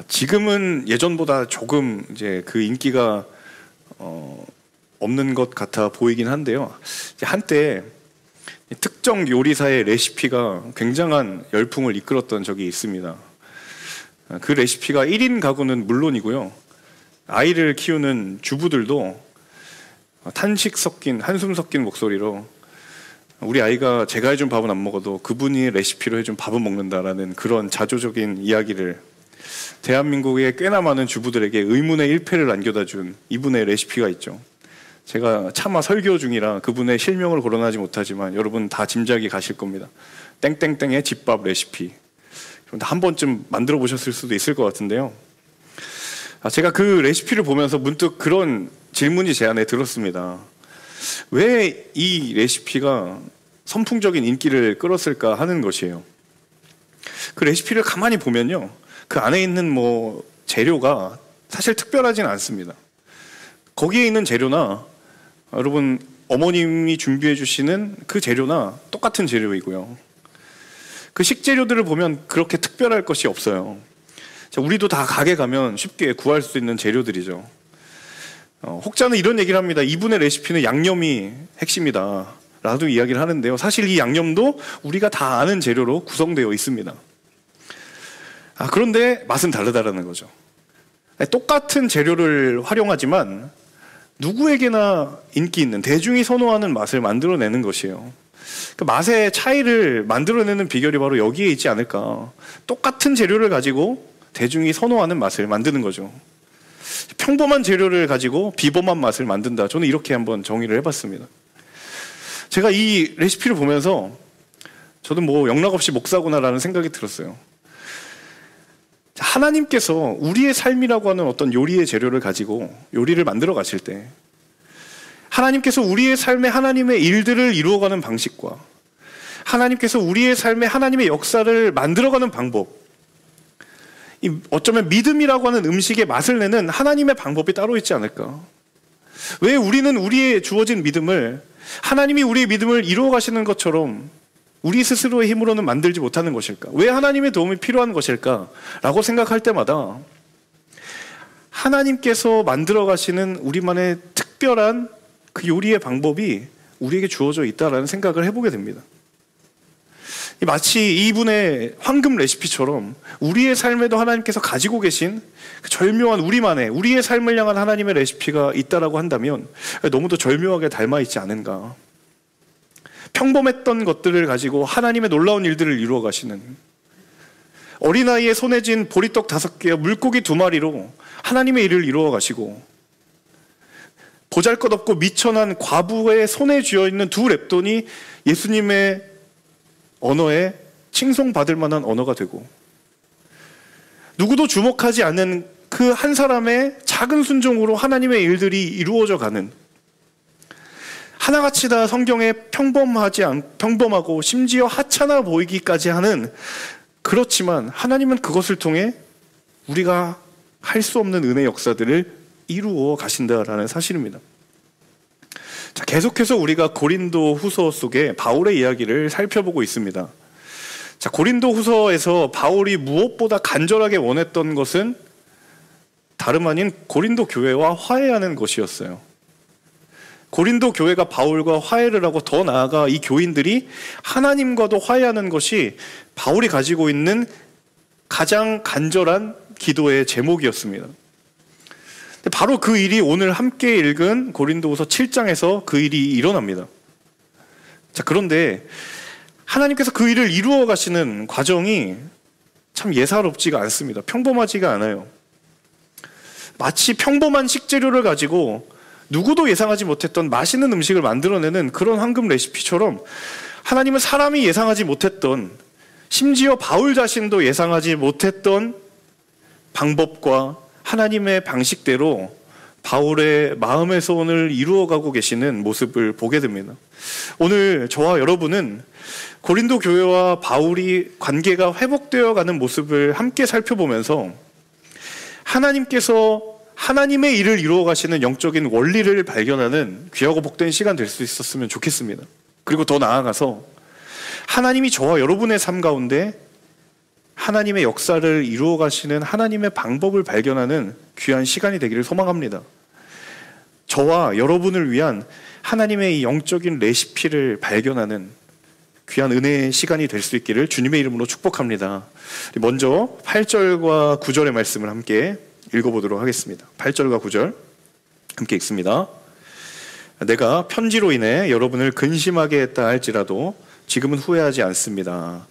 지금은 예전보다 조금 이제 그 인기가 없는 것 같아 보이긴 한데요. 한때 특정 요리사의 레시피가 굉장한 열풍을 이끌었던 적이 있습니다. 그 레시피가 1인 가구는 물론이고요, 아이를 키우는 주부들도 탄식 섞인, 한숨 섞인 목소리로 우리 아이가 제가 해준 밥은 안 먹어도 그분이 레시피로 해준 밥은 먹는다라는 그런 자조적인 이야기를, 대한민국의 꽤나 많은 주부들에게 의문의 일패를 남겨다 준 이분의 레시피가 있죠. 제가 차마 설교 중이라 그분의 실명을 거론하지 못하지만 여러분 다 짐작이 가실 겁니다. 땡땡땡의 집밥 레시피. 한 번쯤 만들어 보셨을 수도 있을 것 같은데요. 제가 그 레시피를 보면서 문득 그런 질문이 제 안에 들었습니다. 왜 이 레시피가 선풍적인 인기를 끌었을까 하는 것이에요. 그 레시피를 가만히 보면요, 그 안에 있는 재료가 사실 특별하진 않습니다. 거기에 있는 재료나 여러분 어머님이 준비해 주시는 그 재료나 똑같은 재료이고요, 그 식재료들을 보면 그렇게 특별할 것이 없어요. 우리도 다 가게 가면 쉽게 구할 수 있는 재료들이죠. 혹자는 이런 얘기를 합니다. 이분의 레시피는 양념이 핵심이다 라도 이야기를 하는데요, 사실 이 양념도 우리가 다 아는 재료로 구성되어 있습니다. 그런데 맛은 다르다라는 거죠. 똑같은 재료를 활용하지만 누구에게나 인기 있는, 대중이 선호하는 맛을 만들어내는 것이에요. 그 맛의 차이를 만들어내는 비결이 바로 여기에 있지 않을까. 똑같은 재료를 가지고 대중이 선호하는 맛을 만드는 거죠. 평범한 재료를 가지고 비범한 맛을 만든다, 저는 이렇게 한번 정의를 해봤습니다. 제가 이 레시피를 보면서 저는 영락없이 목사구나라는 생각이 들었어요. 하나님께서 우리의 삶이라고 하는 어떤 요리의 재료를 가지고 요리를 만들어 가실 때, 하나님께서 우리의 삶에 하나님의 일들을 이루어가는 방식과 하나님께서 우리의 삶에 하나님의 역사를 만들어가는 방법, 어쩌면 믿음이라고 하는 음식의 맛을 내는 하나님의 방법이 따로 있지 않을까. 왜 우리는 우리의 주어진 믿음을, 하나님이 우리의 믿음을 이루어 가시는 것처럼 우리 스스로의 힘으로는 만들지 못하는 것일까? 왜 하나님의 도움이 필요한 것일까? 라고 생각할 때마다 하나님께서 만들어 가시는 우리만의 특별한 그 요리의 방법이 우리에게 주어져 있다라는 생각을 해보게 됩니다. 마치 이분의 황금 레시피처럼 우리의 삶에도 하나님께서 가지고 계신 그 절묘한 우리의 삶을 향한 하나님의 레시피가 있다라고 한다면 너무도 절묘하게 닮아 있지 않은가. 평범했던 것들을 가지고 하나님의 놀라운 일들을 이루어 가시는, 어린아이의 손에 쥔 보리떡 5개와 물고기 2마리로 하나님의 일을 이루어 가시고, 보잘것없고 미천한 과부의 손에 쥐어있는 2랩돈이 예수님의 언어에 칭송받을 만한 언어가 되고, 누구도 주목하지 않는 그 한 사람의 작은 순종으로 하나님의 일들이 이루어져 가는, 하나같이 다 성경에 평범하고 심지어 하찮아 보이기까지 하는, 그렇지만 하나님은 그것을 통해 우리가 할 수 없는 은혜 역사들을 이루어 가신다라는 사실입니다. 자, 계속해서 우리가 고린도 후서 속에 바울의 이야기를 살펴보고 있습니다. 자, 고린도 후서에서 바울이 무엇보다 간절하게 원했던 것은 다름 아닌 고린도 교회와 화해하는 것이었어요. 고린도 교회가 바울과 화해를 하고, 더 나아가 이 교인들이 하나님과도 화해하는 것이 바울이 가지고 있는 가장 간절한 기도의 제목이었습니다. 바로 그 일이 오늘 함께 읽은 고린도후서 7장에서 그 일이 일어납니다. 자, 그런데 하나님께서 그 일을 이루어 가시는 과정이 참 예사롭지가 않습니다. 평범하지가 않아요. 마치 평범한 식재료를 가지고 누구도 예상하지 못했던 맛있는 음식을 만들어내는 그런 황금 레시피처럼, 하나님은 사람이 예상하지 못했던, 심지어 바울 자신도 예상하지 못했던 방법과 하나님의 방식대로 바울의 마음의 소원을 이루어가고 계시는 모습을 보게 됩니다. 오늘 저와 여러분은 고린도 교회와 바울이 관계가 회복되어 가는 모습을 함께 살펴보면서 하나님께서 하나님의 일을 이루어 가시는 영적인 원리를 발견하는 귀하고 복된 시간 될 수 있었으면 좋겠습니다. 그리고 더 나아가서 하나님이 저와 여러분의 삶 가운데 하나님의 역사를 이루어 가시는 하나님의 방법을 발견하는 귀한 시간이 되기를 소망합니다. 저와 여러분을 위한 하나님의 이 영적인 레시피를 발견하는 귀한 은혜의 시간이 될 수 있기를 주님의 이름으로 축복합니다. 먼저 8절과 9절의 말씀을 함께 읽어보도록 하겠습니다. 8절과 9절 함께 읽습니다. 내가 편지로 인해 여러분을 근심하게 했다 할지라도 지금은 후회하지 않습니다.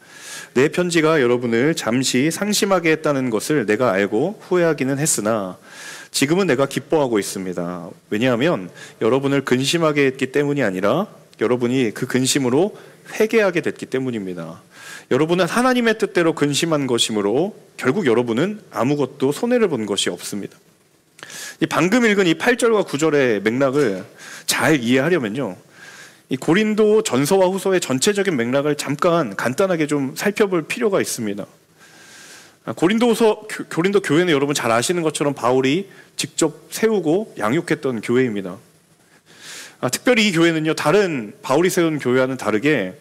내 편지가 여러분을 잠시 상심하게 했다는 것을 내가 알고 후회하기는 했으나 지금은 내가 기뻐하고 있습니다. 왜냐하면 여러분을 근심하게 했기 때문이 아니라 여러분이 그 근심으로 회개하게 됐기 때문입니다. 여러분은 하나님의 뜻대로 근심한 것이므로 결국 여러분은 아무것도 손해를 본 것이 없습니다. 방금 읽은 이 8절과 9절의 맥락을 잘 이해하려면요, 이 고린도 전서와 후서의 전체적인 맥락을 잠깐 간단하게 좀 살펴볼 필요가 있습니다. 고린도 교회는 여러분 잘 아시는 것처럼 바울이 직접 세우고 양육했던 교회입니다. 특별히 이 교회는요, 다른 바울이 세운 교회와는 다르게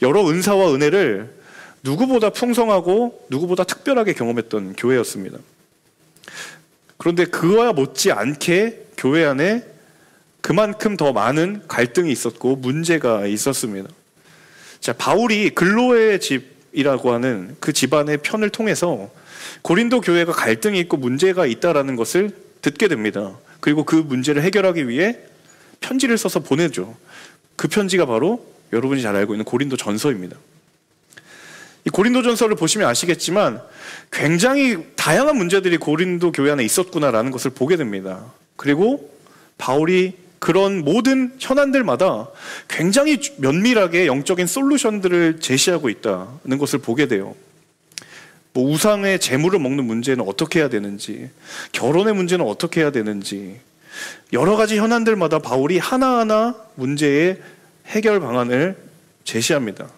여러 은사와 은혜를 누구보다 풍성하고 누구보다 특별하게 경험했던 교회였습니다. 그런데 그와 못지않게 교회 안에 그만큼 더 많은 갈등이 있었고 문제가 있었습니다. 자, 바울이 근로의 집이라고 하는 그 집안의 편을 통해서 고린도 교회가 갈등이 있고 문제가 있다라는 것을 듣게 됩니다. 그리고 그 문제를 해결하기 위해 편지를 써서 보내죠. 그 편지가 바로 여러분이 잘 알고 있는 고린도 전서입니다. 이 고린도 전서를 보시면 아시겠지만 굉장히 다양한 문제들이 고린도 교회 안에 있었구나라는 것을 보게 됩니다. 그리고 바울이 그런 모든 현안들마다 굉장히 면밀하게 영적인 솔루션들을 제시하고 있다는 것을 보게 돼요. 우상의 재물을 먹는 문제는 어떻게 해야 되는지, 결혼의 문제는 어떻게 해야 되는지, 여러 가지 현안들마다 바울이 하나하나 문제의 해결 방안을 제시합니다.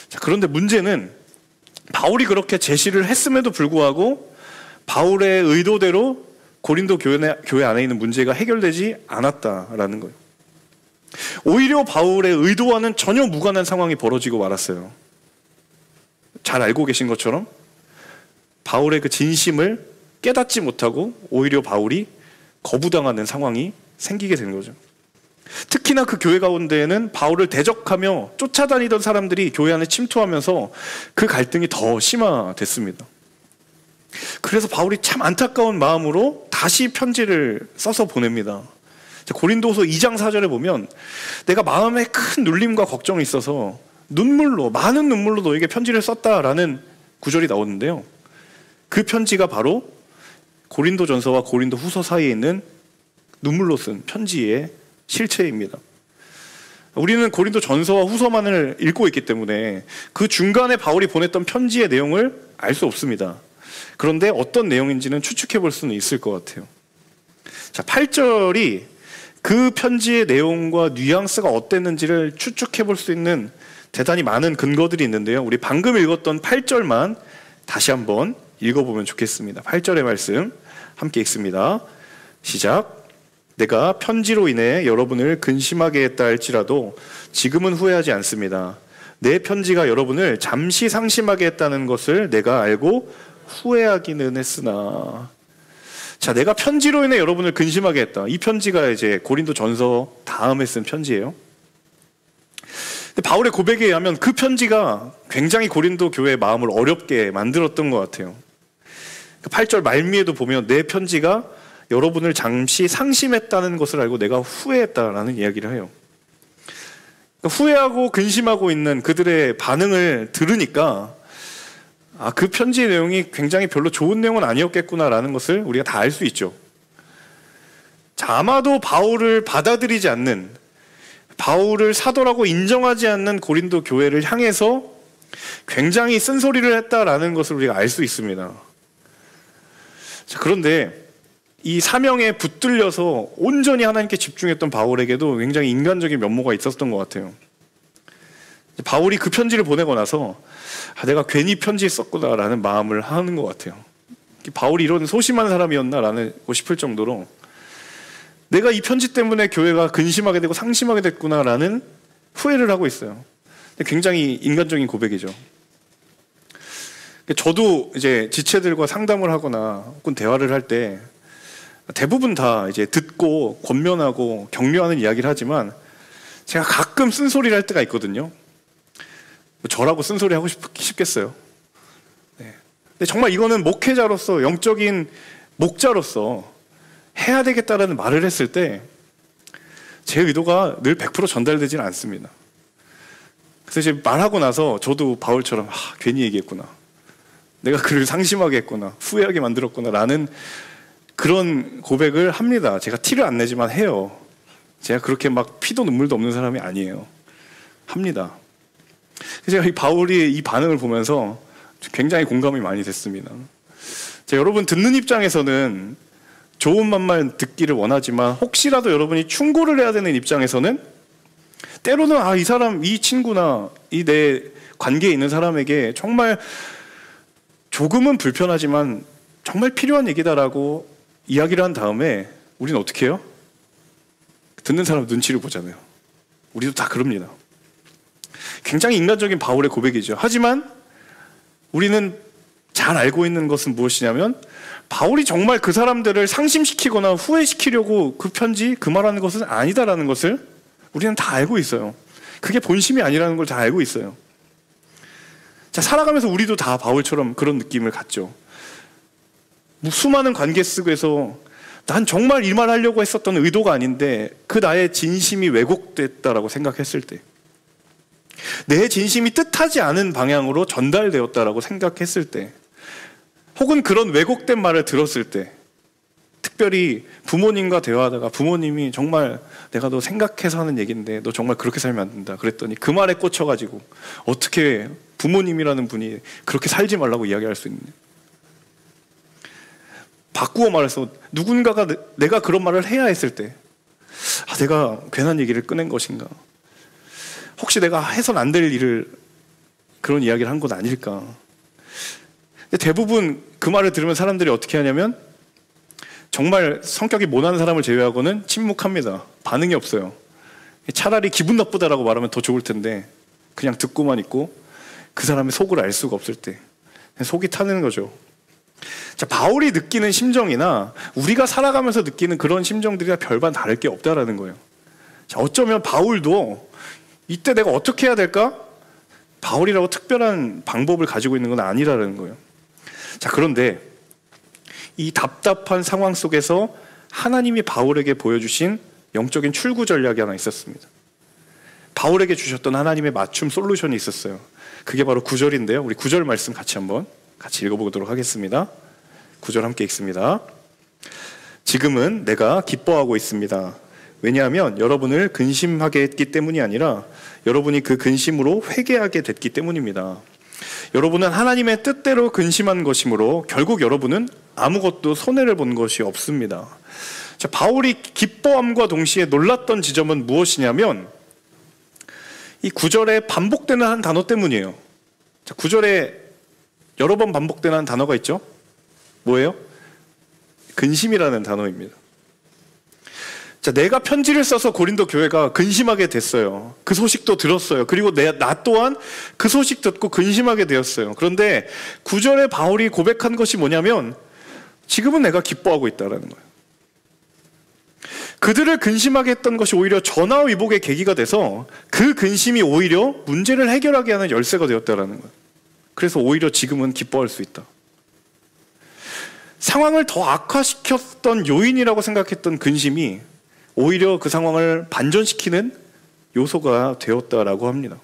자, 그런데 문제는 바울이 그렇게 제시를 했음에도 불구하고 바울의 의도대로 고린도 교회 안에 있는 문제가 해결되지 않았다라는 거예요. 오히려 바울의 의도와는 전혀 무관한 상황이 벌어지고 말았어요. 잘 알고 계신 것처럼 바울의 그 진심을 깨닫지 못하고 오히려 바울이 거부당하는 상황이 생기게 된 거죠. 특히나 그 교회 가운데에는 바울을 대적하며 쫓아다니던 사람들이 교회 안에 침투하면서 그 갈등이 더 심화됐습니다. 그래서 바울이 참 안타까운 마음으로 다시 편지를 써서 보냅니다. 고린도서 2장 4절에 보면 내가 마음에 큰 눌림과 걱정이 있어서 많은 눈물로 너에게 편지를 썼다라는 구절이 나오는데요. 그 편지가 바로 고린도 전서와 고린도 후서 사이에 있는 눈물로 쓴 편지의 실체입니다. 우리는 고린도 전서와 후서만을 읽고 있기 때문에 그 중간에 바울이 보냈던 편지의 내용을 알 수 없습니다. 그런데 어떤 내용인지는 추측해 볼 수는 있을 것 같아요. 자, 8절이 그 편지의 내용과 뉘앙스가 어땠는지를 추측해 볼 수 있는 대단히 많은 근거들이 있는데요. 우리 방금 읽었던 8절만 다시 한번 읽어보면 좋겠습니다. 8절의 말씀 함께 읽습니다. 시작. 내가 편지로 인해 여러분을 근심하게 했다 할지라도 지금은 후회하지 않습니다. 내 편지가 여러분을 잠시 상심하게 했다는 것을 내가 알고 후회하기는 했으나. 자, 내가 편지로 인해 여러분을 근심하게 했다. 이 편지가 이제 고린도 전서 다음에 쓴 편지예요. 근데 바울의 고백에 의하면 그 편지가 굉장히 고린도 교회의 마음을 어렵게 만들었던 것 같아요. 8절 말미에도 보면 내 편지가 여러분을 잠시 상심했다는 것을 알고 내가 후회했다라는 이야기를 해요. 후회하고 근심하고 있는 그들의 반응을 들으니까 그 편지의 내용이 굉장히 별로 좋은 내용은 아니었겠구나라는 것을 우리가 다 알 수 있죠. 자, 아마도 바울을 받아들이지 않는, 바울을 사도라고 인정하지 않는 고린도 교회를 향해서 굉장히 쓴소리를 했다라는 것을 우리가 알 수 있습니다. 자, 그런데 이 사명에 붙들려서 온전히 하나님께 집중했던 바울에게도 굉장히 인간적인 면모가 있었던 것 같아요. 바울이 그 편지를 보내고 나서 내가 괜히 편지 썼구나라는 마음을 하는 것 같아요. 바울이 이런 소심한 사람이었나라고 싶을 정도로 내가 이 편지 때문에 교회가 근심하게 되고 상심하게 됐구나라는 후회를 하고 있어요. 굉장히 인간적인 고백이죠. 저도 이제 지체들과 상담을 하거나 혹은 대화를 할 때 대부분 다 이제 듣고 권면하고 격려하는 이야기를 하지만 제가 가끔 쓴소리를 할 때가 있거든요. 저라고 쓴소리 하고 싶겠어요. 네. 근데 정말 이거는 목회자로서, 영적인 목자로서 해야 되겠다라는 말을 했을 때 제 의도가 늘 100% 전달되지는 않습니다. 그래서 이제 말하고 나서 저도 바울처럼 괜히 얘기했구나, 내가 그를 상심하게 했구나, 후회하게 만들었구나 라는 그런 고백을 합니다. 제가 티를 안 내지만 해요. 제가 그렇게 막 피도 눈물도 없는 사람이 아니에요. 합니다. 제가 이 바울이 이 반응을 보면서 굉장히 공감이 많이 됐습니다. 자, 여러분 듣는 입장에서는 좋은 말만 듣기를 원하지만 혹시라도 여러분이 충고를 해야 되는 입장에서는 때로는 이 사람, 이 친구나 이 내 관계에 있는 사람에게 정말 조금은 불편하지만 정말 필요한 얘기다라고 이야기를 한 다음에 우리는 어떻게 해요? 듣는 사람 눈치를 보잖아요. 우리도 다 그럽니다. 굉장히 인간적인 바울의 고백이죠. 하지만 우리는 잘 알고 있는 것은 무엇이냐면 바울이 정말 그 사람들을 상심시키거나 후회시키려고 그 편지, 그 말하는 것은 아니다라는 것을 우리는 다 알고 있어요. 그게 본심이 아니라는 걸 다 알고 있어요. 자, 살아가면서 우리도 다 바울처럼 그런 느낌을 갖죠. 수많은 관계 속에서 난 정말 이 말 하려고 했었던 의도가 아닌데 그 나의 진심이 왜곡됐다라고 생각했을 때, 내 진심이 뜻하지 않은 방향으로 전달되었다라고 생각했을 때, 혹은 그런 왜곡된 말을 들었을 때, 특별히 부모님과 대화하다가 부모님이 정말 내가 너 생각해서 하는 얘기인데 너 정말 그렇게 살면 안 된다 그랬더니 그 말에 꽂혀가지고 어떻게 부모님이라는 분이 그렇게 살지 말라고 이야기할 수 있느냐. 바꾸어 말해서 누군가가 내가 그런 말을 해야 했을 때 내가 괜한 얘기를 꺼낸 것인가, 혹시 내가 해선 안 될 일을 그런 이야기를 한 건 아닐까. 근데 대부분 그 말을 들으면 사람들이 어떻게 하냐면 정말 성격이 모난 사람을 제외하고는 침묵합니다. 반응이 없어요. 차라리 기분 나쁘다라고 말하면 더 좋을 텐데 그냥 듣고만 있고 그 사람의 속을 알 수가 없을 때 속이 타는 거죠. 자, 바울이 느끼는 심정이나 우리가 살아가면서 느끼는 그런 심정들이랑 별반 다를 게 없다라는 거예요. 자, 어쩌면 바울도 이때 내가 어떻게 해야 될까? 바울이라고 특별한 방법을 가지고 있는 건 아니라는 거예요. 자, 그런데 이 답답한 상황 속에서 하나님이 바울에게 보여주신 영적인 출구 전략이 하나 있었습니다. 바울에게 주셨던 하나님의 맞춤 솔루션이 있었어요. 그게 바로 9절인데요. 우리 9절 말씀 같이 읽어보도록 하겠습니다. 9절 함께 읽습니다. 지금은 내가 기뻐하고 있습니다. 왜냐하면 여러분을 근심하게 했기 때문이 아니라 여러분이 그 근심으로 회개하게 됐기 때문입니다. 여러분은 하나님의 뜻대로 근심한 것이므로 결국 여러분은 아무것도 손해를 본 것이 없습니다. 자, 바울이 기뻐함과 동시에 놀랐던 지점은 무엇이냐면 이 9절에 반복되는 한 단어 때문이에요. 자, 9절에 여러 번 반복되는 한 단어가 있죠. 뭐예요? 근심이라는 단어입니다. 자, 내가 편지를 써서 고린도 교회가 근심하게 됐어요. 그 소식도 들었어요. 그리고 나 또한 그 소식 듣고 근심하게 되었어요. 그런데 9절에 바울이 고백한 것이 뭐냐면 지금은 내가 기뻐하고 있다는 거예요. 그들을 근심하게 했던 것이 오히려 전화위복의 계기가 돼서 그 근심이 오히려 문제를 해결하게 하는 열쇠가 되었다는 거예요. 그래서 오히려 지금은 기뻐할 수 있다. 상황을 더 악화시켰던 요인이라고 생각했던 근심이 오히려 그 상황을 반전시키는 요소가 되었다라고 합니다.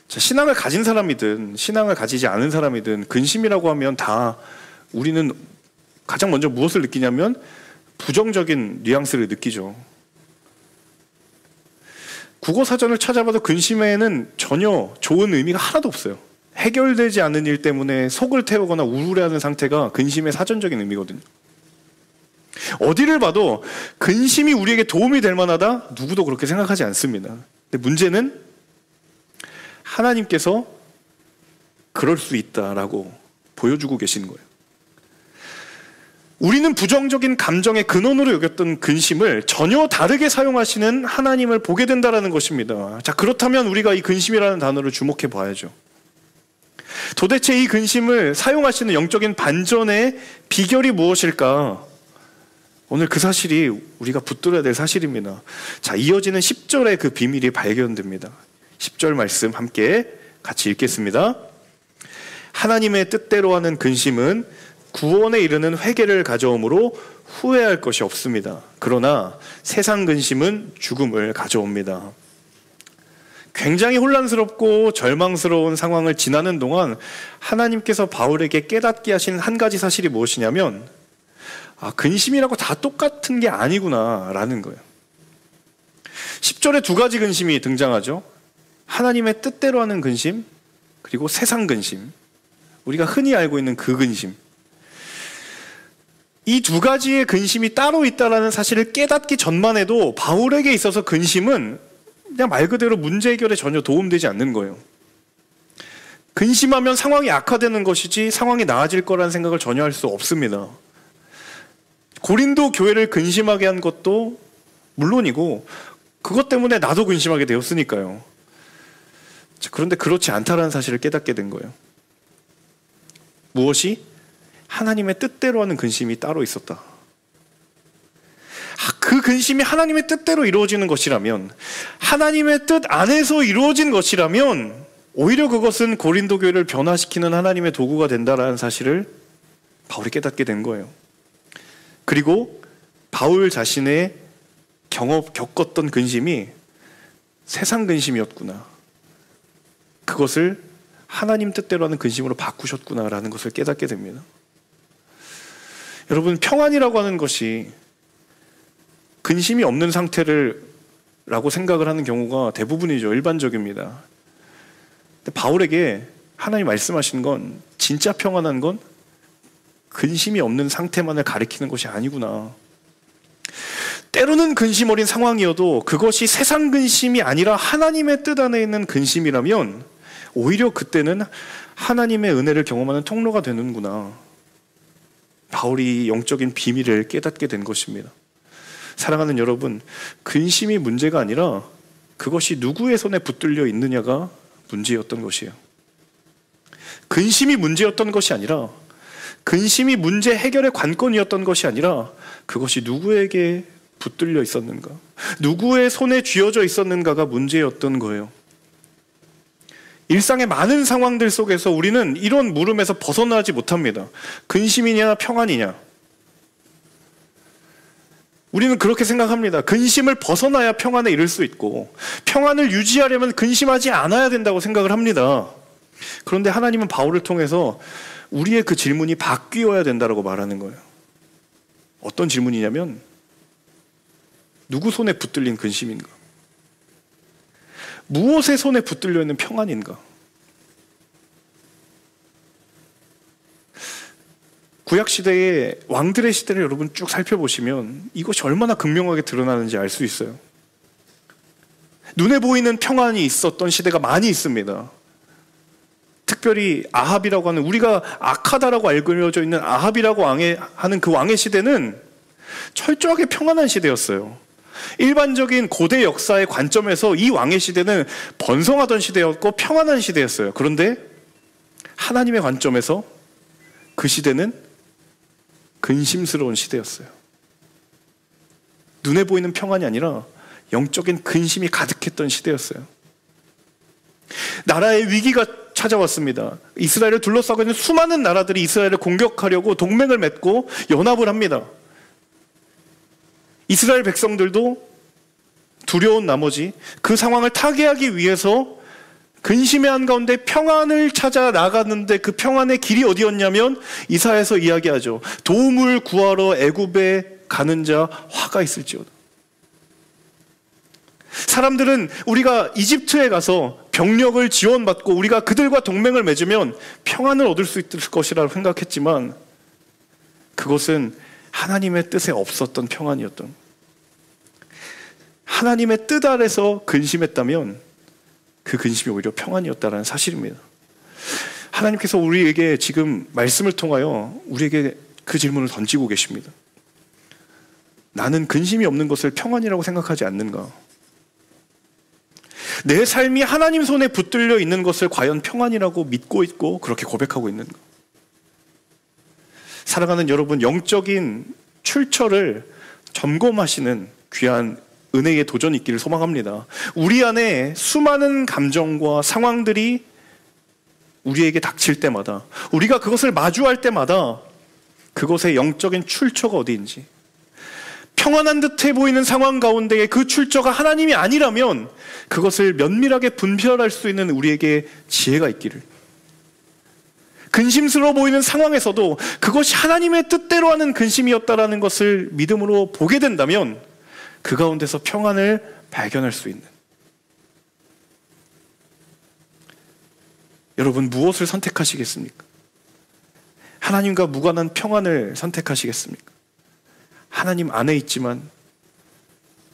자, 신앙을 가진 사람이든 신앙을 가지지 않은 사람이든 근심이라고 하면 다 우리는 가장 먼저 무엇을 느끼냐면 부정적인 뉘앙스를 느끼죠. 국어사전을 찾아봐도 근심에는 전혀 좋은 의미가 하나도 없어요. 해결되지 않은 일 때문에 속을 태우거나 우울해하는 상태가 근심의 사전적인 의미거든요. 어디를 봐도 근심이 우리에게 도움이 될 만하다? 누구도 그렇게 생각하지 않습니다. 근데 문제는 하나님께서 그럴 수 있다라고 보여주고 계시는 거예요. 우리는 부정적인 감정의 근원으로 여겼던 근심을 전혀 다르게 사용하시는 하나님을 보게 된다는 것입니다. 자, 그렇다면 우리가 이 근심이라는 단어를 주목해 봐야죠. 도대체 이 근심을 사용하시는 영적인 반전의 비결이 무엇일까? 오늘 그 사실이 우리가 붙들어야 될 사실입니다. 자, 이어지는 10절의 그 비밀이 발견됩니다. 10절 말씀 함께 같이 읽겠습니다. 하나님의 뜻대로 하는 근심은 구원에 이르는 회개를 가져오므로 후회할 것이 없습니다. 그러나 세상 근심은 죽음을 가져옵니다. 굉장히 혼란스럽고 절망스러운 상황을 지나는 동안 하나님께서 바울에게 깨닫게 하신 한 가지 사실이 무엇이냐면, 근심이라고 다 똑같은 게 아니구나 라는 거예요. 10절에 두 가지 근심이 등장하죠. 하나님의 뜻대로 하는 근심, 그리고 세상 근심. 우리가 흔히 알고 있는 그 근심. 이 두 가지의 근심이 따로 있다는 사실을 깨닫기 전만 해도 바울에게 있어서 근심은 그냥 말 그대로 문제 해결에 전혀 도움되지 않는 거예요. 근심하면 상황이 악화되는 것이지 상황이 나아질 거라는 생각을 전혀 할 수 없습니다. 고린도 교회를 근심하게 한 것도 물론이고 그것 때문에 나도 근심하게 되었으니까요. 그런데 그렇지 않다라는 사실을 깨닫게 된 거예요. 무엇이? 하나님의 뜻대로 하는 근심이 따로 있었다. 그 근심이 하나님의 뜻대로 이루어지는 것이라면, 하나님의 뜻 안에서 이루어진 것이라면 오히려 그것은 고린도 교회를 변화시키는 하나님의 도구가 된다라는 사실을 바울이 깨닫게 된 거예요. 그리고 바울 자신의 겪었던 근심이 세상 근심이었구나. 그것을 하나님 뜻대로 하는 근심으로 바꾸셨구나라는 것을 깨닫게 됩니다. 여러분, 평안이라고 하는 것이 근심이 없는 상태라고 생각을 하는 경우가 대부분이죠. 일반적입니다. 근데 바울에게 하나님 말씀하신 건, 진짜 평안한 건 근심이 없는 상태만을 가리키는 것이 아니구나. 때로는 근심 어린 상황이어도 그것이 세상 근심이 아니라 하나님의 뜻 안에 있는 근심이라면 오히려 그때는 하나님의 은혜를 경험하는 통로가 되는구나. 바울이 영적인 비밀을 깨닫게 된 것입니다. 사랑하는 여러분, 근심이 문제가 아니라 그것이 누구의 손에 붙들려 있느냐가 문제였던 것이에요. 근심이 문제였던 것이 아니라, 근심이 문제 해결의 관건이었던 것이 아니라 그것이 누구에게 붙들려 있었는가, 누구의 손에 쥐어져 있었는가가 문제였던 거예요. 일상의 많은 상황들 속에서 우리는 이런 물음에서 벗어나지 못합니다. 근심이냐 평안이냐. 우리는 그렇게 생각합니다. 근심을 벗어나야 평안에 이를 수 있고, 평안을 유지하려면 근심하지 않아야 된다고 생각을 합니다. 그런데 하나님은 바울을 통해서 우리의 그 질문이 바뀌어야 된다고 말하는 거예요. 어떤 질문이냐면, 누구 손에 붙들린 근심인가? 무엇의 손에 붙들려 있는 평안인가? 구약시대의 왕들의 시대를 여러분 쭉 살펴보시면 이것이 얼마나 극명하게 드러나는지 알 수 있어요. 눈에 보이는 평안이 있었던 시대가 많이 있습니다. 특별히 아합이라고 하는, 우리가 악하다라고 알려져 있는 아합이라고 하는 그 왕의 시대는 철저하게 평안한 시대였어요. 일반적인 고대 역사의 관점에서 이 왕의 시대는 번성하던 시대였고 평안한 시대였어요. 그런데 하나님의 관점에서 그 시대는 근심스러운 시대였어요. 눈에 보이는 평안이 아니라 영적인 근심이 가득했던 시대였어요. 나라의 위기가 찾아왔습니다. 이스라엘을 둘러싸고 있는 수많은 나라들이 이스라엘을 공격하려고 동맹을 맺고 연합을 합니다. 이스라엘 백성들도 두려운 나머지 그 상황을 타개하기 위해서 근심의 한가운데 평안을 찾아 나갔는데, 그 평안의 길이 어디였냐면 이사야서 이야기하죠. 도움을 구하러 애굽에 가는 자 화가 있을지어다. 사람들은 우리가 이집트에 가서 병력을 지원받고 우리가 그들과 동맹을 맺으면 평안을 얻을 수 있을 것이라고 생각했지만, 그것은 하나님의 뜻에 없었던 평안이었던, 하나님의 뜻 아래서 근심했다면 그 근심이 오히려 평안이었다는 사실입니다. 하나님께서 우리에게 지금 말씀을 통하여 우리에게 그 질문을 던지고 계십니다. 나는 근심이 없는 것을 평안이라고 생각하지 않는가? 내 삶이 하나님 손에 붙들려 있는 것을 과연 평안이라고 믿고 있고 그렇게 고백하고 있는가? 사랑하는 여러분, 영적인 출처를 점검하시는 귀한 은혜의 도전이 있기를 소망합니다. 우리 안에 수많은 감정과 상황들이 우리에게 닥칠 때마다, 우리가 그것을 마주할 때마다 그것의 영적인 출처가 어디인지, 평안한 듯해 보이는 상황 가운데에 그 출처가 하나님이 아니라면 그것을 면밀하게 분별할 수 있는 우리에게 지혜가 있기를, 근심스러워 보이는 상황에서도 그것이 하나님의 뜻대로 하는 근심이었다라는 것을 믿음으로 보게 된다면 그 가운데서 평안을 발견할 수 있는, 여러분 무엇을 선택하시겠습니까? 하나님과 무관한 평안을 선택하시겠습니까? 하나님 안에 있지만,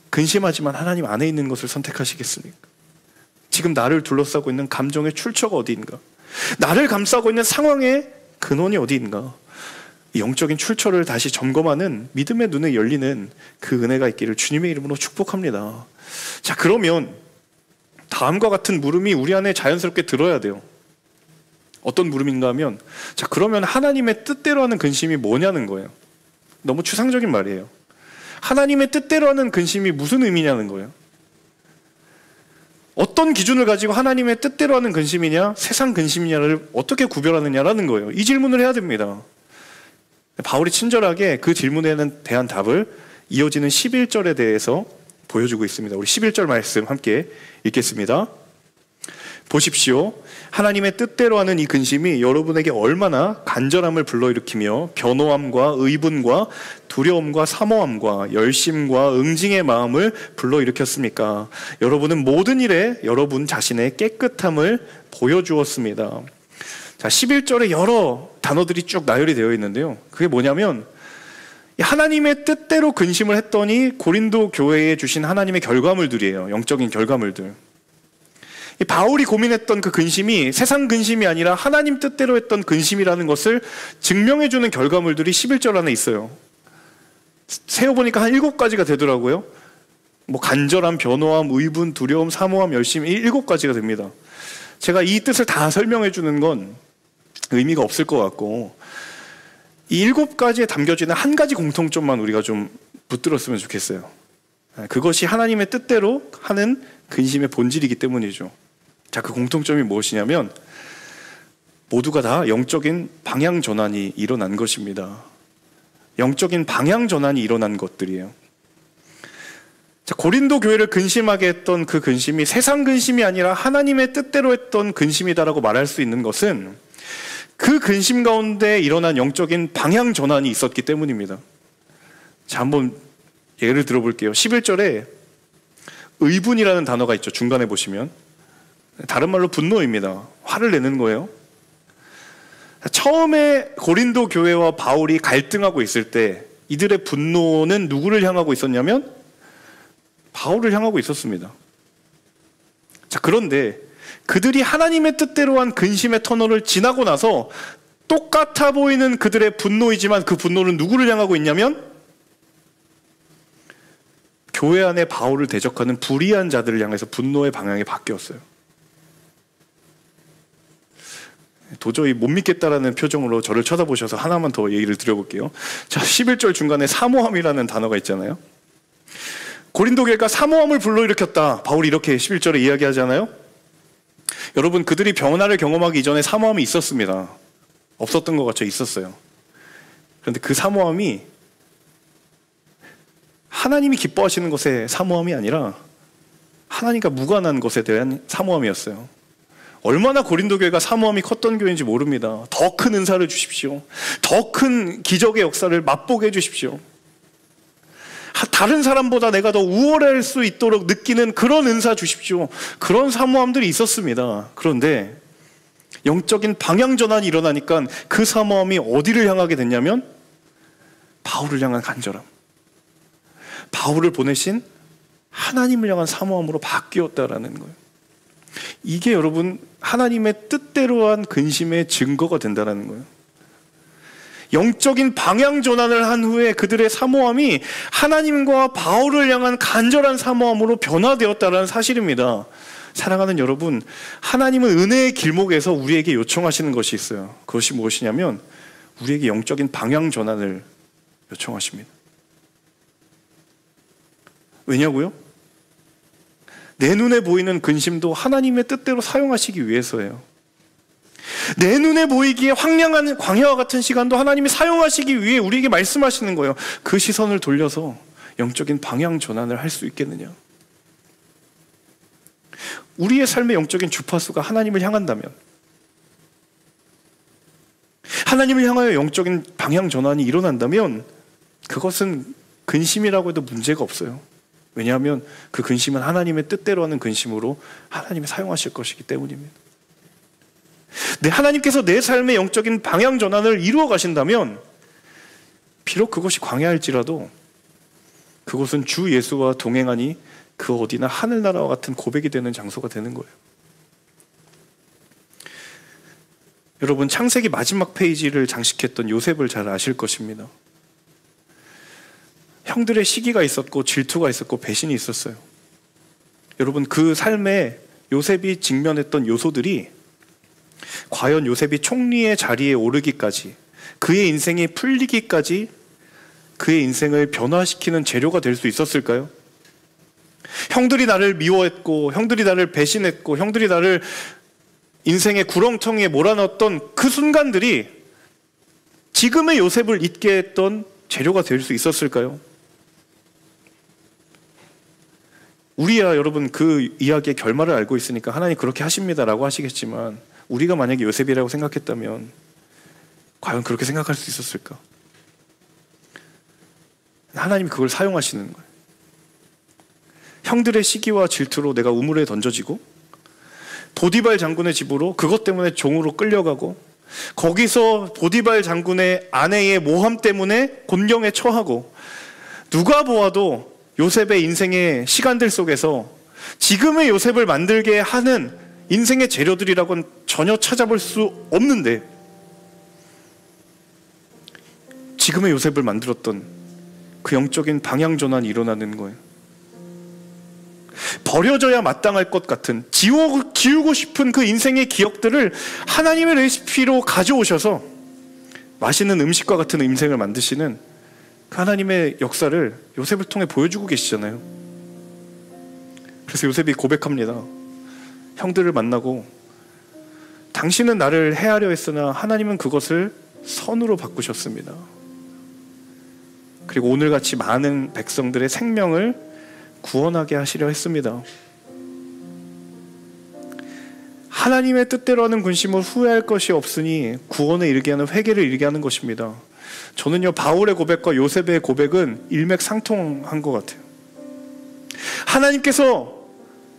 근심하지만 하나님 안에 있는 것을 선택하시겠습니까? 지금 나를 둘러싸고 있는 감정의 출처가 어디인가? 나를 감싸고 있는 상황의 근원이 어디인가? 영적인 출처를 다시 점검하는 믿음의 눈에 열리는 그 은혜가 있기를 주님의 이름으로 축복합니다. 자, 그러면 다음과 같은 물음이 우리 안에 자연스럽게 들어야 돼요. 어떤 물음인가 하면, 자, 그러면 하나님의 뜻대로 하는 근심이 뭐냐는 거예요. 너무 추상적인 말이에요. 하나님의 뜻대로 하는 근심이 무슨 의미냐는 거예요. 어떤 기준을 가지고 하나님의 뜻대로 하는 근심이냐, 세상 근심이냐를 어떻게 구별하느냐라는 거예요. 이 질문을 해야 됩니다. 바울이 친절하게 그 질문에 대한 답을 이어지는 11절에 대해서 보여주고 있습니다. 우리 11절 말씀 함께 읽겠습니다. 보십시오. 하나님의 뜻대로 하는 이 근심이 여러분에게 얼마나 간절함을 불러일으키며 변호함과 의분과 두려움과 사모함과 열심과 응징의 마음을 불러일으켰습니까? 여러분은 모든 일에 여러분 자신의 깨끗함을 보여주었습니다. 자, 11절에 여러 단어들이 쭉 나열이 되어 있는데요. 그게 뭐냐면 하나님의 뜻대로 근심을 했더니 고린도 교회에 주신 하나님의 결과물들이에요. 영적인 결과물들. 바울이 고민했던 그 근심이 세상 근심이 아니라 하나님 뜻대로 했던 근심이라는 것을 증명해주는 결과물들이 11절 안에 있어요. 세어보니까 한 7가지가 되더라고요. 뭐 간절함, 변호함, 의분, 두려움, 사모함, 열심, 7가지가 됩니다. 제가 이 뜻을 다 설명해주는 건 의미가 없을 것 같고, 이 7가지에 담겨지는 한 가지 공통점만 우리가 좀 붙들었으면 좋겠어요. 그것이 하나님의 뜻대로 하는 근심의 본질이기 때문이죠. 자, 그 공통점이 무엇이냐면 모두가 다 영적인 방향 전환이 일어난 것입니다. 영적인 방향 전환이 일어난 것들이에요. 자, 고린도 교회를 근심하게 했던 그 근심이 세상 근심이 아니라 하나님의 뜻대로 했던 근심이다라고 말할 수 있는 것은 그 근심 가운데 일어난 영적인 방향 전환이 있었기 때문입니다. 자, 한번 예를 들어볼게요. 11절에 의분이라는 단어가 있죠. 중간에 보시면. 다른 말로 분노입니다. 화를 내는 거예요. 처음에 고린도 교회와 바울이 갈등하고 있을 때 이들의 분노는 누구를 향하고 있었냐면 바울을 향하고 있었습니다. 자, 그런데 그들이 하나님의 뜻대로 한 근심의 터널을 지나고 나서 똑같아 보이는 그들의 분노이지만 그 분노는 누구를 향하고 있냐면 교회 안에 바울을 대적하는 불의한 자들을 향해서 분노의 방향이 바뀌었어요. 도저히 못 믿겠다라는 표정으로 저를 쳐다보셔서 하나만 더 얘기를 드려볼게요. 자, 11절 중간에 사모함이라는 단어가 있잖아요. 고린도 교회가 사모함을 불러일으켰다. 바울이 이렇게 11절에 이야기하잖아요. 여러분, 그들이 변화를 경험하기 이전에 사모함이 있었습니다. 없었던 것 같죠? 있었어요. 그런데 그 사모함이 하나님이 기뻐하시는 것의 사모함이 아니라 하나님과 무관한 것에 대한 사모함이었어요. 얼마나 고린도 교회가 사모함이 컸던 교회인지 모릅니다. 더 큰 은사를 주십시오. 더 큰 기적의 역사를 맛보게 해주십시오. 다른 사람보다 내가 더 우월할 수 있도록 느끼는 그런 은사 주십시오. 그런 사모함들이 있었습니다. 그런데 영적인 방향 전환이 일어나니까 그 사모함이 어디를 향하게 됐냐면 바울을 향한 간절함, 바울을 보내신 하나님을 향한 사모함으로 바뀌었다라는 거예요. 이게 여러분 하나님의 뜻대로 한 근심의 증거가 된다는 거예요. 영적인 방향 전환을 한 후에 그들의 사모함이 하나님과 바울을 향한 간절한 사모함으로 변화되었다는 사실입니다. 사랑하는 여러분, 하나님은 은혜의 길목에서 우리에게 요청하시는 것이 있어요. 그것이 무엇이냐면 우리에게 영적인 방향 전환을 요청하십니다. 왜냐고요? 내 눈에 보이는 근심도 하나님의 뜻대로 사용하시기 위해서예요. 내 눈에 보이기에 황량한 광야와 같은 시간도 하나님이 사용하시기 위해 우리에게 말씀하시는 거예요. 그 시선을 돌려서 영적인 방향 전환을 할 수 있겠느냐? 우리의 삶의 영적인 주파수가 하나님을 향한다면, 하나님을 향하여 영적인 방향 전환이 일어난다면 그것은 근심이라고 해도 문제가 없어요. 왜냐하면 그 근심은 하나님의 뜻대로 하는 근심으로 하나님이 사용하실 것이기 때문입니다. 하나님께서 내 삶의 영적인 방향 전환을 이루어 가신다면 비록 그것이 광야일지라도 그곳은 주 예수와 동행하니 그 어디나 하늘나라와 같은 고백이 되는 장소가 되는 거예요. 여러분, 창세기 마지막 페이지를 장식했던 요셉을 잘 아실 것입니다. 형들의 시기가 있었고 질투가 있었고 배신이 있었어요. 여러분, 그 삶에 요셉이 직면했던 요소들이 과연 요셉이 총리의 자리에 오르기까지, 그의 인생이 풀리기까지 그의 인생을 변화시키는 재료가 될 수 있었을까요? 형들이 나를 미워했고, 형들이 나를 배신했고, 형들이 나를 인생의 구렁텅이에 몰아넣었던 그 순간들이 지금의 요셉을 잊게 했던 재료가 될 수 있었을까요? 우리야 여러분 그 이야기의 결말을 알고 있으니까 하나님 그렇게 하십니다라고 하시겠지만, 우리가 만약에 요셉이라고 생각했다면 과연 그렇게 생각할 수 있었을까? 하나님이 그걸 사용하시는 거예요. 형들의 시기와 질투로 내가 우물에 던져지고, 보디발 장군의 집으로 그것 때문에 종으로 끌려가고, 거기서 보디발 장군의 아내의 모함 때문에 곤경에 처하고, 누가 보아도 요셉의 인생의 시간들 속에서 지금의 요셉을 만들게 하는 인생의 재료들이라고는 전혀 찾아볼 수 없는데 지금의 요셉을 만들었던 그 영적인 방향 전환이 일어나는 거예요. 버려져야 마땅할 것 같은, 지우고 싶은 그 인생의 기억들을 하나님의 레시피로 가져오셔서 맛있는 음식과 같은 인생을 만드시는 그 하나님의 역사를 요셉을 통해 보여주고 계시잖아요. 그래서 요셉이 고백합니다. 형들을 만나고, 당신은 나를 해하려 했으나 하나님은 그것을 선으로 바꾸셨습니다. 그리고 오늘같이 많은 백성들의 생명을 구원하게 하시려 했습니다. 하나님의 뜻대로 하는 근심을 후회할 것이 없으니 구원에 이르게 하는 회개를 이르게 하는 것입니다. 저는요, 바울의 고백과 요셉의 고백은 일맥상통한 것 같아요. 하나님께서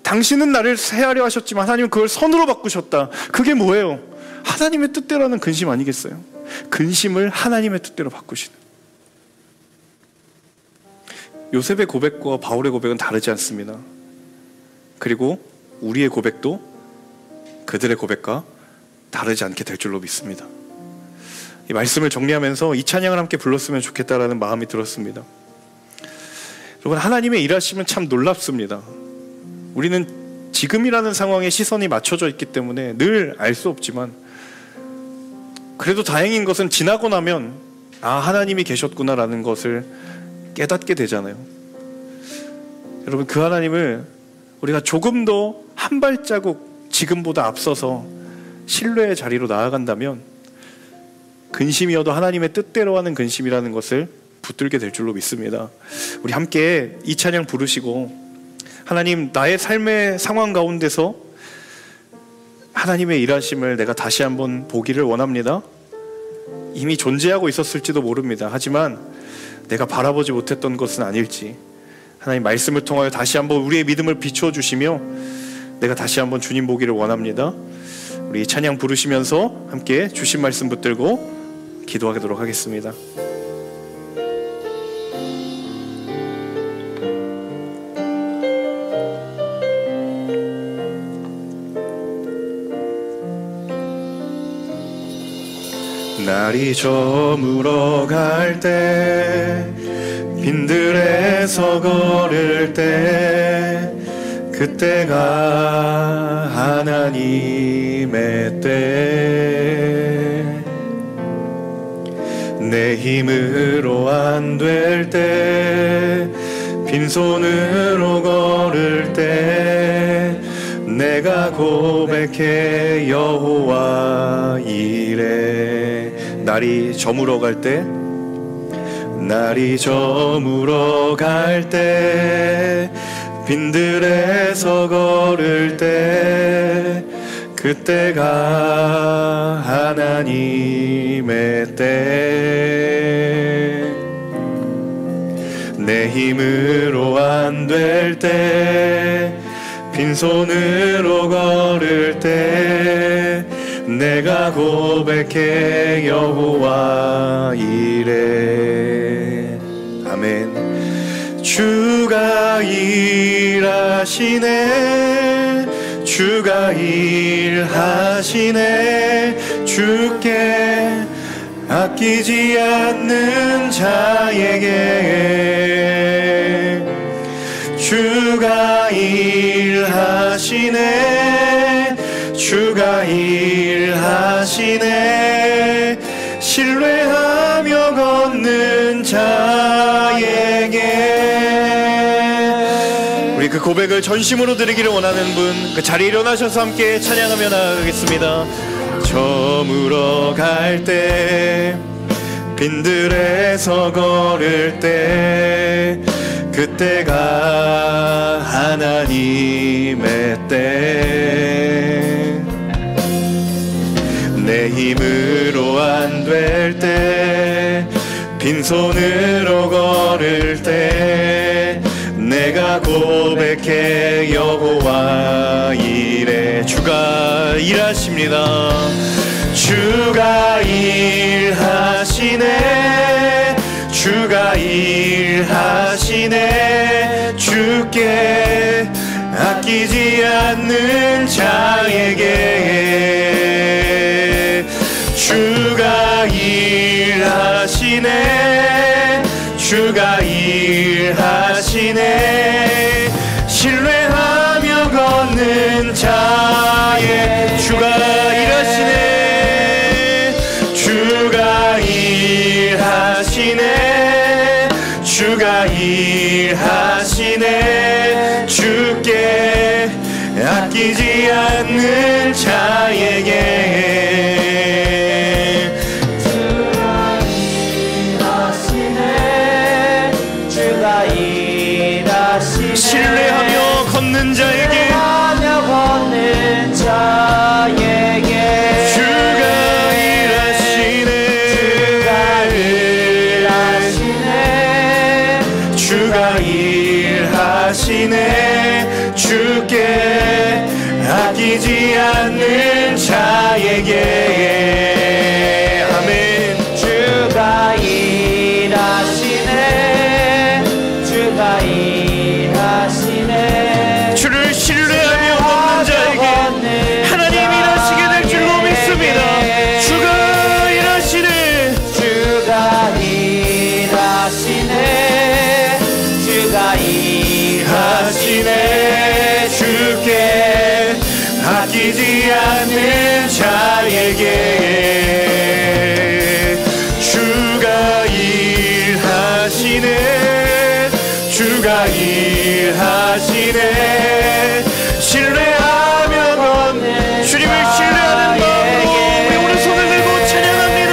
당신은 나를 해하려 하셨지만 하나님은 그걸 선으로 바꾸셨다. 그게 뭐예요? 하나님의 뜻대로 하는 근심 아니겠어요? 근심을 하나님의 뜻대로 바꾸시는. 요셉의 고백과 바울의 고백은 다르지 않습니다. 그리고 우리의 고백도 그들의 고백과 다르지 않게 될 줄로 믿습니다. 이 말씀을 정리하면서 이 찬양을 함께 불렀으면 좋겠다라는 마음이 들었습니다. 여러분, 하나님의 일하심은 참 놀랍습니다. 우리는 지금이라는 상황에 시선이 맞춰져 있기 때문에 늘 알 수 없지만, 그래도 다행인 것은 지나고 나면 하나님이 계셨구나라는 것을 깨닫게 되잖아요. 여러분, 그 하나님을 우리가 조금 더 한 발자국 지금보다 앞서서 신뢰의 자리로 나아간다면 근심이어도 하나님의 뜻대로 하는 근심이라는 것을 붙들게 될 줄로 믿습니다. 우리 함께 이 찬양 부르시고, 하나님, 나의 삶의 상황 가운데서 하나님의 일하심을 내가 다시 한번 보기를 원합니다. 이미 존재하고 있었을지도 모릅니다. 하지만 내가 바라보지 못했던 것은 아닐지, 하나님 말씀을 통하여 다시 한번 우리의 믿음을 비추어 주시며 내가 다시 한번 주님 보기를 원합니다. 우리 찬양 부르시면서 함께 주신 말씀 붙들고 기도하도록 하겠습니다. 날이 저물어 갈 때, 빈들에서 걸을 때, 그때가 하나님의 때, 내 힘으로 안 될 때, 빈손으로 걸을 때, 내가 고백해 여호와 이래. 날이 저물어 갈 때, 날이 저물어 갈 때, 빈들에서 걸을 때, 그때가 하나님의 때, 내 힘으로 안 될 때, 빈손으로 걸을 때, 내가 고백해 여호와 이래. 아멘. 주가 일하시네, 주가 일하시네, 주께 아끼지 않는 자에게. 주가 일하시네, 주가 일하시네, 신뢰하며 걷는 자에게. 우리 그 고백을 전심으로 드리기를 원하는 분, 그 자리에 일어나셔서 함께 찬양하며 나아가겠습니다. 저물어 갈 때, 빈들에서 걸을 때, 그때가 하나님의 때, 내 힘으로 안 될 때, 빈손으로 걸을 때, 내가 고백해 여호와 이래. 주가 일하십니다. 주가 일하시네, 주가 일하시네, 주께 아끼지 않는 자에게. 주가 일하시네, 주가 일하시네, 신뢰하며 걷는 자에. 주가 일하시네, 주가 일하시네, 주가 일하시네, 주께 아끼지 않는 자에게. 신뢰하며 걷는 자에게, 걷는 자에게. 주가 일하시네, 주가 일하시네, 주께 아끼지 않는 자에게. 아멘. 주가 일하시네, 주가 일하시네, 주를 신뢰하며 걷는 자에게 하나님 일하시게 될 줄로 믿습니다. 주가 일하시네, 주가 일하시네, 주가 일하시네, 주께 아끼지 않는 자에게. 주가 일하시네, 주가 일하시네, 신뢰하며 걷는, 주님을 신뢰하는 마음으로 우리 오른손을 들고 찬양합니다.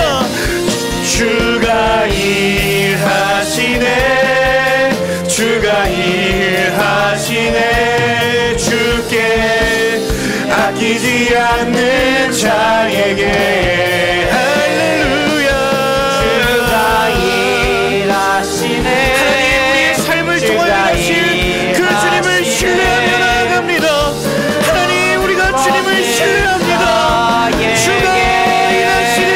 주가 일하시네, 주가 일하시네, 주께 아끼지 않는 자에게. 할렐루야. 주가 일하시네, 하나님 우리의 삶을 통하신 그 주님을 신뢰하며 나아갑니다. 하나님 우리가 주님을 신뢰합니다. 주가 일하시네,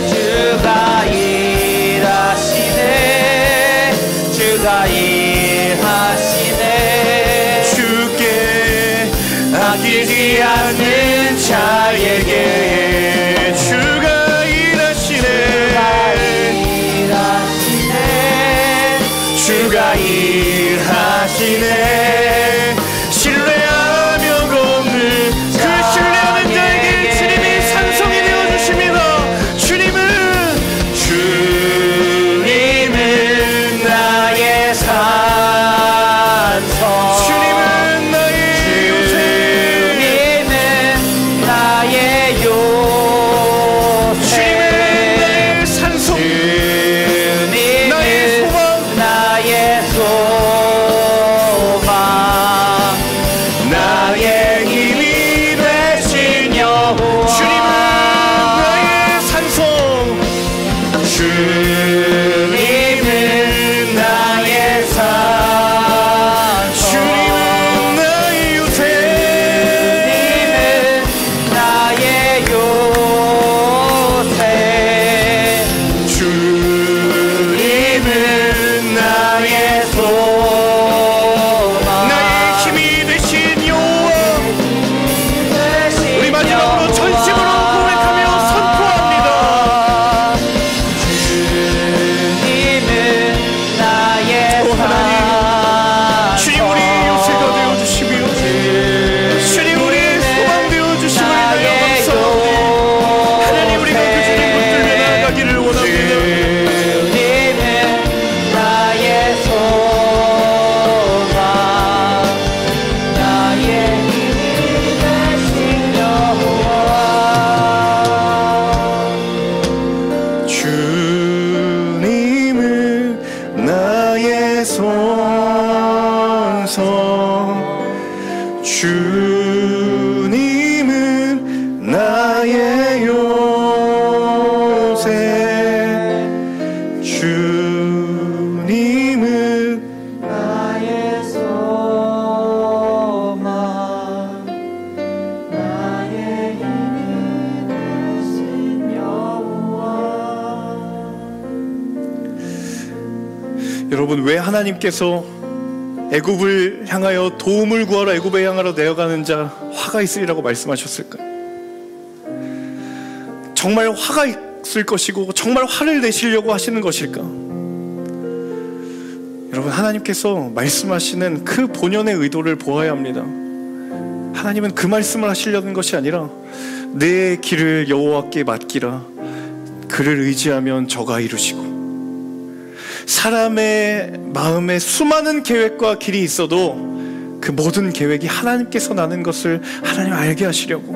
주가 일하시네, 주가 일하시네, 주께 아끼지 않는 자에게. 주가 일하시네, 주가 일하시네, 여러분, 왜 하나님께서 애굽을 향하여 도움을 구하러 애굽에 향하러 내어가는 자 화가 있으리라고 말씀하셨을까요? 정말 화가 있을 것이고 정말 화를 내시려고 하시는 것일까? 여러분, 하나님께서 말씀하시는 그 본연의 의도를 보아야 합니다. 하나님은 그 말씀을 하시려는 것이 아니라 내 길을 여호와께 맡기라, 그를 의지하면 저가 이루시고, 사람의 마음에 수많은 계획과 길이 있어도 그 모든 계획이 하나님께서 나는 것을 하나님 알게 하시려고,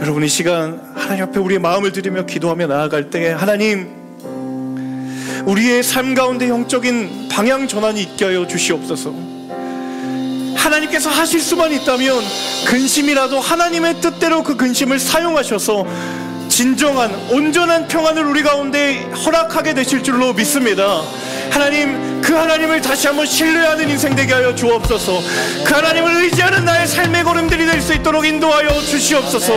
여러분, 이 시간 하나님 앞에 우리의 마음을 들이며 기도하며 나아갈 때, 하나님, 우리의 삶 가운데 영적인 방향 전환이 있게 하여 주시옵소서. 하나님께서 하실 수만 있다면 근심이라도 하나님의 뜻대로 그 근심을 사용하셔서 진정한 온전한 평안을 우리 가운데 허락하게 되실 줄로 믿습니다. 하나님, 그 하나님을 다시 한번 신뢰하는 인생 되게 하여 주옵소서. 그 하나님을 의지하는 나의 삶의 걸음들이 될 수 있도록 인도하여 주시옵소서.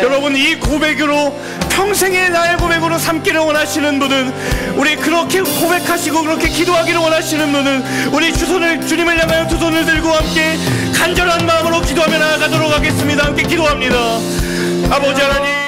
여러분, 이 고백으로 평생의 나의 고백으로 삼기를 원하시는 분은, 우리 그렇게 고백하시고 그렇게 기도하기를 원하시는 분은, 우리 주님을 향하여 두 손을 들고 함께 간절한 마음으로 기도하며 나아가도록 하겠습니다. 함께 기도합니다. 아버지 하나님,